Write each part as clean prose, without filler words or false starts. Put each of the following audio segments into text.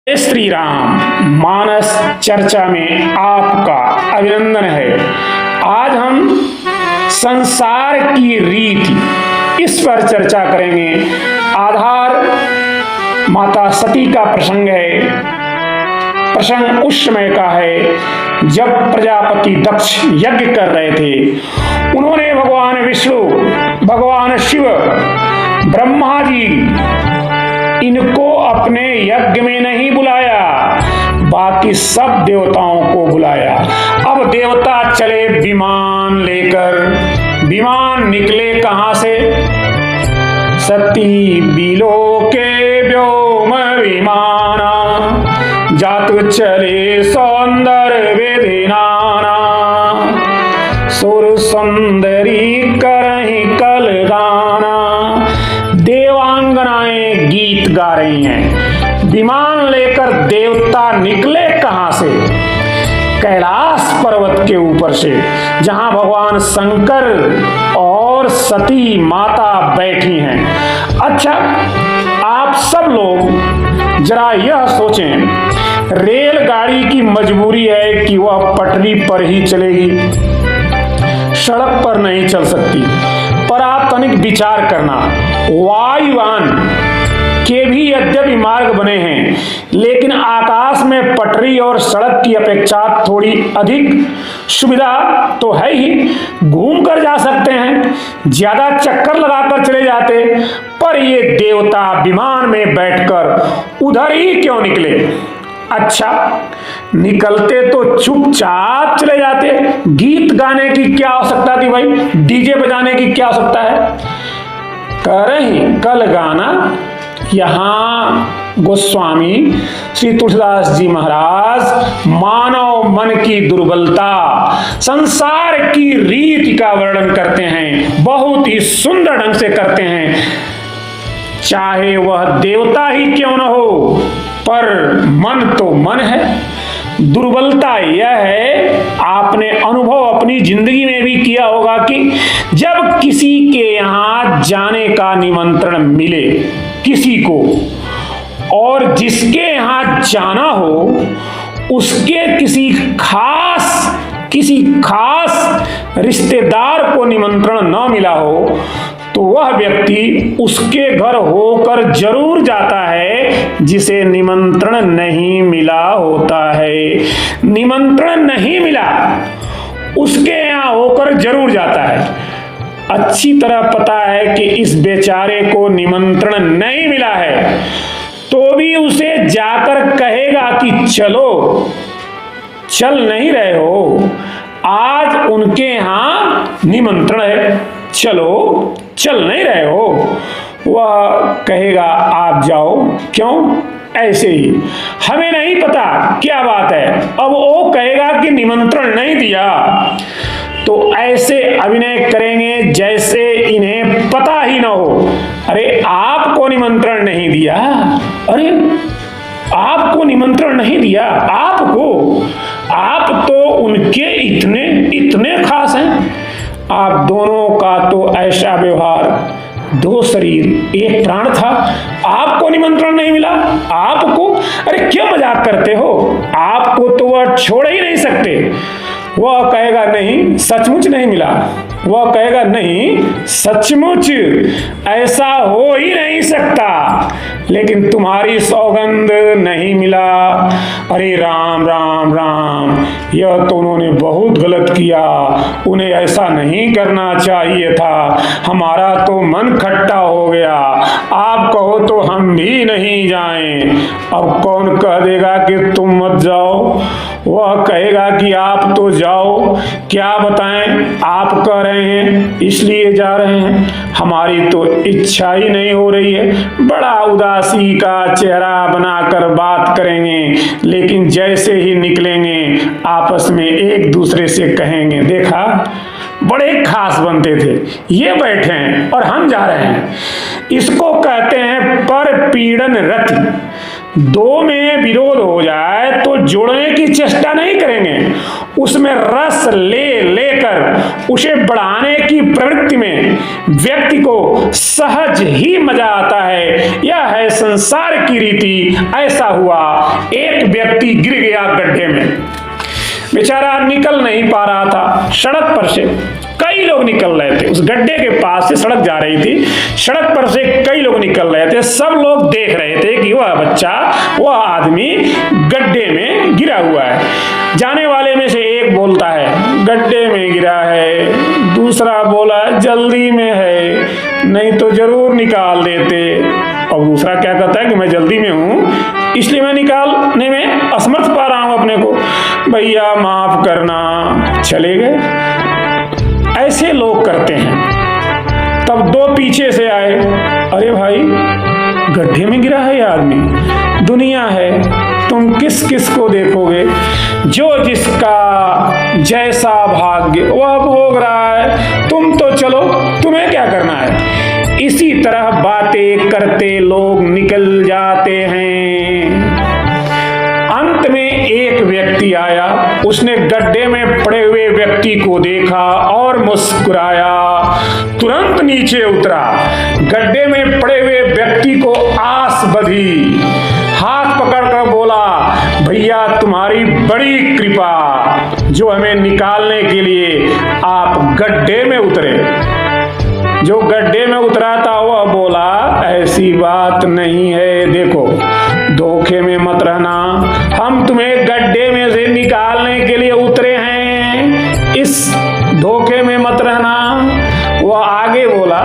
जय श्री राम। मानस चर्चा में आपका अभिनंदन है। आज हम संसार की रीति इस पर चर्चा करेंगे। आधार माता सती का प्रसंग है। प्रसंग उस समय का है जब प्रजापति दक्ष यज्ञ कर रहे थे। उन्होंने भगवान विष्णु, भगवान शिव, ब्रह्मा जी इनको अपने यज्ञ में नहीं बुलाया, बाकी सब देवताओं को बुलाया। अब देवता चले विमान लेकर। विमान निकले कहां से? सती बिलोके व्योम विमाना, जातु चले सौंदर्य वेदिनाना, सुर सुंदरी करहि कल गाना। देवांगनाएं गीत गा रही हैं। विमान लेकर देवता निकले कहां से? कैलाश पर्वत के ऊपर से, जहां भगवान शंकर और सती माता बैठी हैं। अच्छा, आप सब लोग जरा यह सोचें, रेलगाड़ी की मजबूरी है कि वह पटरी पर ही चलेगी, सड़क पर नहीं चल सकती। पर आप तनिक विचार करना, वायुयान के भी यद्यपि मार्ग बने हैं, लेकिन आकाश में पटरी और सड़क की अपेक्षा थोड़ी अधिक सुविधा तो है ही। घूम कर जा सकते हैं, ज्यादा चक्कर लगाकर चले जाते। पर ये देवता विमान में बैठकर उधर ही क्यों निकले? अच्छा, निकलते तो चुपचाप चले जाते। गीत गाने की क्या आवश्यकता थी भाई? डीजे बजाने की क्या आवश्यकता है? करही कल गाना। यहाँ गोस्वामी श्री तुलसीदास जी महाराज मानव मन की दुर्बलता, संसार की रीति का वर्णन करते हैं। बहुत ही सुंदर ढंग से करते हैं। चाहे वह देवता ही क्यों न हो, पर मन तो मन है। दुर्बलता यह है, आपने अनुभव अपनी जिंदगी में भी किया होगा कि जब किसी के यहाँ जाने का निमंत्रण मिले किसी को, और जिसके यहाँ जाना हो उसके किसी खास रिश्तेदार को निमंत्रण न मिला हो, तो वह व्यक्ति उसके घर होकर जरूर जाता है जिसे निमंत्रण नहीं मिला होता है। निमंत्रण नहीं मिला, उसके यहाँ होकर जरूर जाता है। अच्छी तरह पता है कि इस बेचारे को निमंत्रण नहीं मिला है, तो भी उसे जाकर कहेगा कि चलो, चल नहीं रहे हो, आज उनके यहाँ निमंत्रण है, चलो, चल नहीं रहे हो। वह कहेगा आप जाओ। क्यों? ऐसे ही। हमें नहीं पता क्या बात है। अब वो कहेगा कि निमंत्रण नहीं दिया, तो ऐसे अभिनय करेंगे जैसे इन्हें पता ही ना हो। अरे आपको निमंत्रण नहीं दिया, अरे आपको निमंत्रण नहीं दिया, आप तो उनके इतने खास हैं। आप दोनों का तो ऐसा व्यवहार, दो शरीर एक प्राण था, आपको निमंत्रण नहीं मिला, आपको? अरे क्यों मजाक करते हो? आपको तो वह छोड़ ही नहीं सकते। वह कहेगा नहीं, सचमुच नहीं मिला। वह कहेगा नहीं, सचमुच ऐसा हो ही नहीं सकता, लेकिन तुम्हारी सौगंध नहीं मिला। अरे राम राम राम, यह तो उन्होंने बहुत गलत किया, उन्हें ऐसा नहीं करना चाहिए था। हमारा तो मन खट्टा हो गया, आप कहो तो हम भी नहीं जाएं। अब कौन कह देगा कि तुम मत जाओ? वह कहेगा कि आप तो जाओ। क्या बताएं, आप कह रहे हैं इसलिए जा रहे हैं, हमारी तो इच्छा ही नहीं हो रही है। बड़ा उदासी का चेहरा बनाकर बात करेंगे, लेकिन जैसे ही निकलेंगे आपस में एक दूसरे से कहेंगे, देखा बड़े खास बनते थे, ये बैठे हैं और हम जा रहे हैं। इसको कहते हैं पर पीड़न रति। दो में विरोध हो जाए तो जोड़ने की चेष्टा नहीं करेंगे, उसमें रस ले लेकर उसे बढ़ाने की प्रवृत्ति में व्यक्ति को सहज ही मजा आता है। यह है संसार की रीति। ऐसा हुआ, एक व्यक्ति गिर गया गड्ढे में, बेचारा निकल नहीं पा रहा था। सड़क पर से कई लोग निकल रहे थे, उस गड्ढे के पास से सड़क जा रही थी, सड़क पर से कई लोग निकल रहे थे। सब लोग देख रहे थे कि वह बच्चा, वह आदमी गड्ढे में गिरा हुआ है। जाने वाले में से एक बोलता है गड्ढे में गिरा है, दूसरा बोला जल्दी में है, नहीं तो जरूर निकाल देते। और दूसरा क्या कहता है कि मैं जल्दी में हूं, इसलिए मैं निकालने में असमर्थ पा रहा हूं अपने को, भैया माफ करना, चले गए। ऐसे लोग करते हैं। तब दो पीछे से आए, अरे भाई गड्ढे में गिरा है यह आदमी, दुनिया है, तुम किस किस को देखोगे, जो जिसका जैसा भाग्य वह भोग रहा है, तुम तो चलो, तुम्हें क्या करना है। इसी तरह बातें करते लोग निकल जाते हैं। अंत में एक व्यक्ति आया, उसने गड्ढे में पड़े हुए व्यक्ति को देखा और मुस्कुराया, तुरंत नीचे उतरा, गड्ढे में पड़े हुए व्यक्ति को आस बंधी, हाथ पकड़कर बोला, भैया तुम्हारी बड़ी कृपा, जो हमें निकालने के लिए आप गड्ढे में उतरे। जो गड्ढे में उतरा था वह बोला, ऐसी बात नहीं है, देखो धोखे में मत रहना, हम तुम्हें गड्ढे में से निकालने के लिए उतरे हैं, इस धोखे में मत रहना। वह आगे बोला,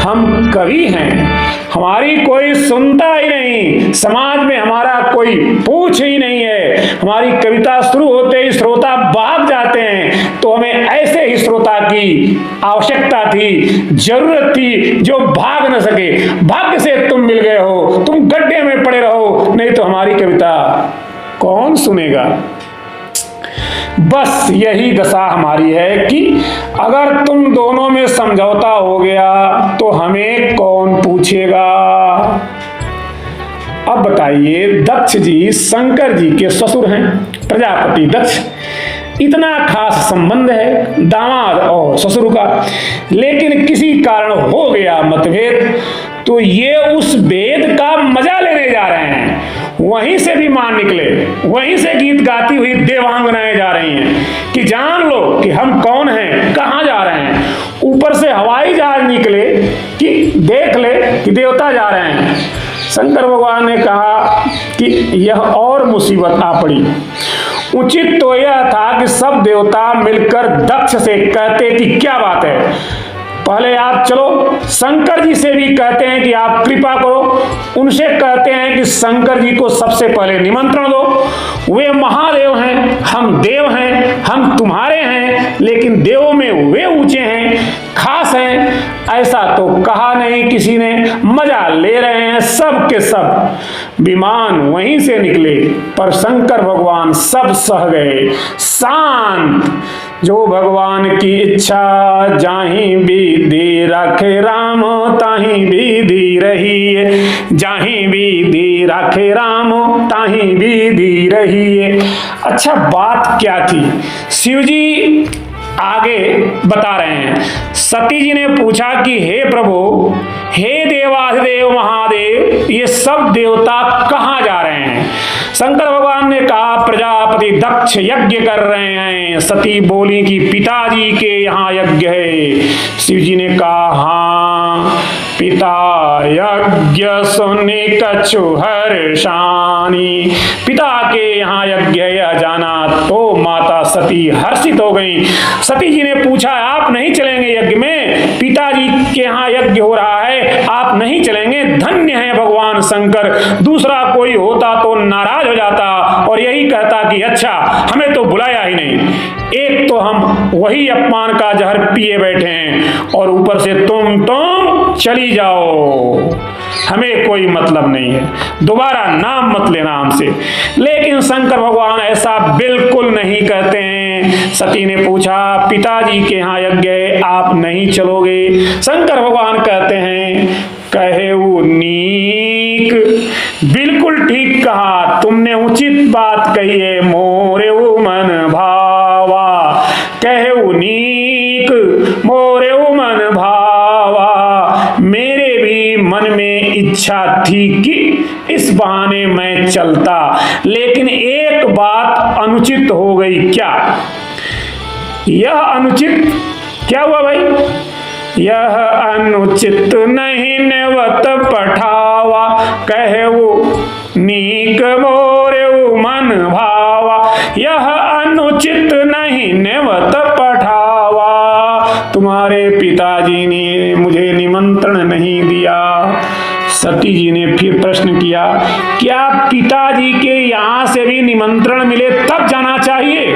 हम कवि हैं, हमारी कोई सुनता ही नहीं, समाज में हमारा कोई पूछ ही नहीं है, हमारी कविता शुरू होते ही श्रोता भाग जाते हैं, तो हमें ऐसे ही श्रोता की आवश्यकता थी, जरूरत थी, जो भाग न सके। भाग्य से तुम मिल गए हो, तुम गड्ढे में पड़े रहो, नहीं तो हमारी कविता कौन सुनेगा। बस यही दशा हमारी है कि अगर तुम दोनों में समझौता हो गया तो हमें कौन पूछेगा। अब बताइए, दक्ष जी शंकर जी के ससुर हैं, प्रजापति दक्ष, इतना खास संबंध है दामाद और ससुर का, लेकिन किसी कारण हो गया मतभेद, तो ये उस भेद का मजा लेने जा रहे हैं। वहीं से भी मान निकले, वहीं से गीत गाती हुई देवांगनाएं जा रही हैं कि जान लो कि हम कौन हैं, कहाँ जा रहे हैं। ऊपर से हवाई जहाज निकले कि देख ले कि देवता जा रहे हैं। शंकर भगवान ने कहा कि यह और मुसीबत आ पड़ी। उचित तो यह था कि सब देवता मिलकर दक्ष से कहते कि क्या बात है, पहले आप चलो, शंकर जी से भी कहते हैं कि आप कृपा करो, उनसे कहते हैं कि शंकर जी को सबसे पहले निमंत्रण दो, वे महादेव हैं, हम देव हैं, हम तुम्हारे हैं, लेकिन देवों में वे ऊंचे हैं, खास हैं। ऐसा तो कहा नहीं किसी ने, मजा ले रहे हैं सब के सब। विमान वहीं से निकले, पर शंकर भगवान सब सह गए, शांत। जो भगवान की इच्छा जाहीं विधि रखे राम, ताहीं विधि रही है, जाहीं विधि रखे राम, ताहीं विधि रही है। अच्छा, बात क्या थी, शिव जी आगे बता रहे हैं। सती जी ने पूछा कि हे प्रभु, हे देवाधिदेव महादेव, ये सब देवता कहाँ जा रहे हैं। शंकर भगवान ने कहा प्रजापति दक्ष यज्ञ कर रहे हैं। सती बोली कि पिताजी के यहाँ यज्ञ है। शिव जी ने कहा हाँ, पिता यज्ञ सुनि कछु हर्षानी, पिता के यहाँ यज्ञ है जाना। तो माता सती हर्षित हो गई। सती जी ने पूछा आप नहीं चलेंगे यज्ञ में, पिताजी के यहाँ यज्ञ हो रहा है, आप नहीं चलेंगे। धन्य है भगवान शंकर, दूसरा कोई होता तो नाराज हो जाता और यही कहता कि अच्छा हमें तो बुलाया ही नहीं। एक तो हम वही अपमान का जहर पिए बैठे हैं और ऊपर से तुम चली जाओ, हमें कोई मतलब नहीं है, दोबारा नाम मत लेना हमसे। लेकिन शंकर भगवान ऐसा बिल्कुल नहीं कहते हैं। सती ने पूछा पिताजी के यहाँ यज्ञ है, आप नहीं चलोगे। शंकर भगवान कहते हैं कहे वो नीक, बिल्कुल ठीक कहा तुमने, उचित बात कही है, मोरे वो मन भाव। थी कि इस बहाने मैं चलता, लेकिन एक बात अनुचित हो गई। क्या? यह अनुचित क्या हुआ भाई? यह अनुचित नहीं नेवत पठावा, कहे वो नीक मोरे मन भावा। यह अनुचित नहीं नेवत पठावा, तुम्हारे पिताजी ने मुझे निमंत्रण नहीं दिया। सती जी ने फिर प्रश्न किया, क्या पिताजी के यहाँ से भी निमंत्रण मिले तब जाना चाहिए?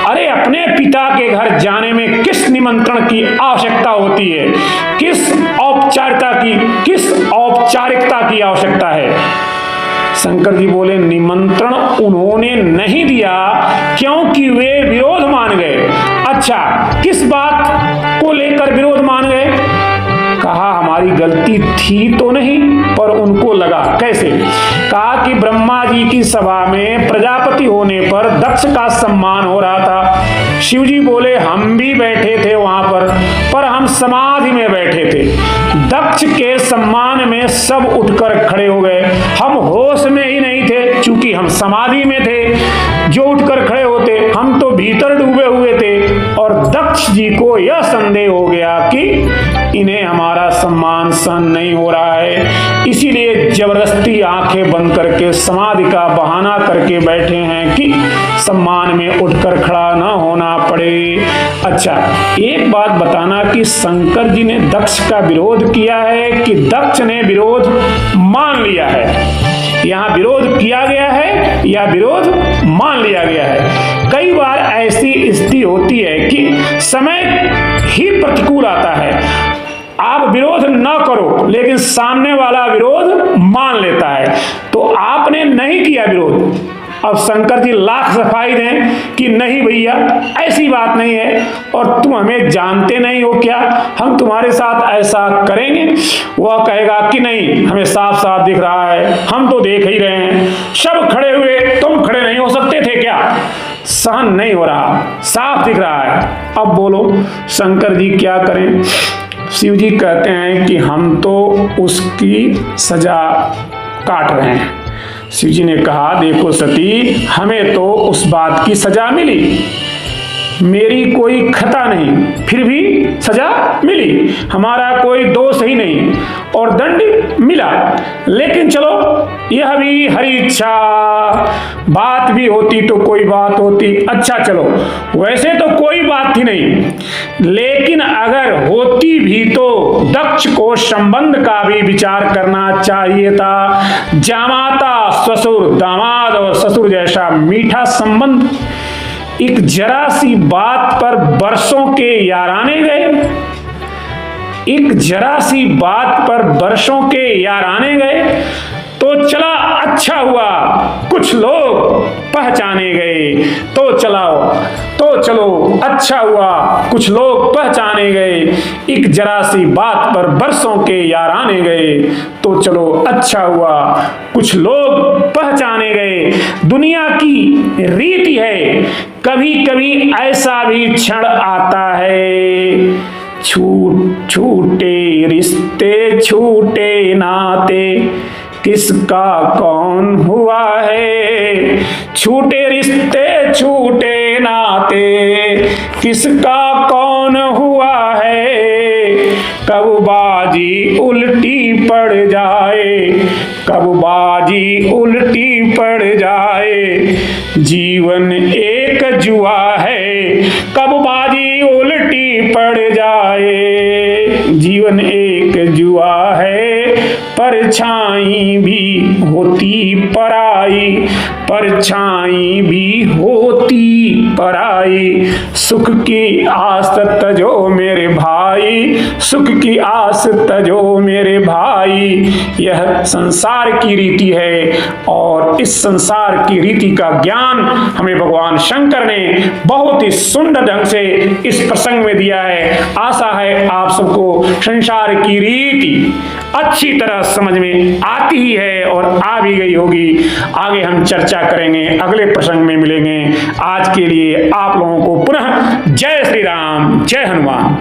अरे अपने पिता के घर जाने में किस निमंत्रण की आवश्यकता होती है? किस औपचारिकता की आवश्यकता है? शंकर जी बोले, निमंत्रण उन्होंने नहीं दिया क्योंकि वे विरोध मान गए। अच्छा, किस बात को लेकर विरोध मान गए? कहा हमारी गलती थी तो नहीं, पर उनको लगा। कैसे? कहा कि ब्रह्मा जी की सभा में प्रजापति होने पर दक्ष का सम्मान हो रहा था। शिव जी बोले हम भी बैठे थे वहां पर हम समाधि में बैठे थे। दक्ष के सम्मान में सब उठकर खड़े हो गए, हम होश में ही नहीं थे क्योंकि हम समाधि में थे। जो उठकर खड़े होते, हम तो भीतर डूबे हुए थे। और दक्ष जी को यह संदेह हो गया कि इन्हें हमारा सम्मान सहन नहीं हो रहा है, इसीलिए जबरदस्ती आंखें बंद करके समाधि का बहाना करके बैठे हैं कि सम्मान में उठकर खड़ा न होना पड़े। अच्छा, एक बात बताना कि शंकर जी ने दक्ष का विरोध किया है कि दक्ष ने विरोध मान लिया है? यहाँ विरोध किया गया है या विरोध मान लिया गया है? कई बार ऐसी स्थिति होती है कि समय ही प्रतिकूल आता है, आप विरोध न करो लेकिन सामने वाला विरोध मान लेता है, तो आपने नहीं किया विरोध। अब शंकर जी लाख सफाई दें कि नहीं भैया ऐसी बात नहीं है और तुम हमें जानते नहीं हो क्या, हम तुम्हारे साथ ऐसा करेंगे? वह कहेगा कि नहीं, हमें साफ साफ दिख रहा है, हम तो देख ही रहे हैं, सब खड़े हुए, तुम खड़े नहीं हो सकते थे क्या? सहन नहीं हो रहा, साफ दिख रहा है। अब बोलो शंकर जी क्या करें? शिव जी कहते हैं कि हम तो उसकी सजा काट रहे हैं। शिव जी ने कहा, देखो सती, हमें तो उस बात की सजा मिली, मेरी कोई खता नहीं, फिर भी सजा मिली, हमारा कोई दोष ही नहीं और दंड मिला। लेकिन चलो, यह भी हरी इच्छा, बात भी होती तो कोई बात होती। अच्छा चलो, वैसे तो कोई बात ही नहीं, लेकिन अगर होती भी तो दक्ष को संबंध का भी विचार करना चाहिए था। जामाता, ससुर, दामाद और ससुर जैसा मीठा संबंध एक जरा सी बात पर बरसों के याराने गए, एक जरा सी बात पर बरसों के याराने गए। तो चला, अच्छा हुआ कुछ लोग पहचाने गए, तो चलो अच्छा हुआ कुछ लोग पहचाने गए। एक जरा सी बात पर बरसों के याराने गए, तो चलो अच्छा हुआ कुछ लोग पहचाने गए। दुनिया की रीति है, कभी कभी ऐसा भी क्षण आता है, छूटे रिश्ते छूटे नाते, किसका कौन हुआ है? छूटे रिश्ते छूटे नाते, किसका कौन हुआ है? कब बाजी उल्टी पड़ जाए, कब बाजी उल्टी पड़ जाए, जीवन एक जुआ है, कब बाजी उल्टी पड़ जाए, जीवन एक जुआ है। परछाई भी होती पराई, परछाई भी होती पराई, सुख की आस तजो मेरे भाई, सुख की आस तजो मेरे भाई। यह संसार की रीति है और इस संसार की रीति का ज्ञान हमें भगवान शंकर ने बहुत ही सुंदर ढंग से इस प्रसंग में दिया है। आशा है आप सबको संसार की रीति अच्छी तरह समझ में आती ही है और आ भी गई होगी। आगे हम चर्चा करेंगे, अगले प्रसंग में मिलेंगे। आज के लिए आप लोगों को पुनः जय श्री राम, जय हनुमान।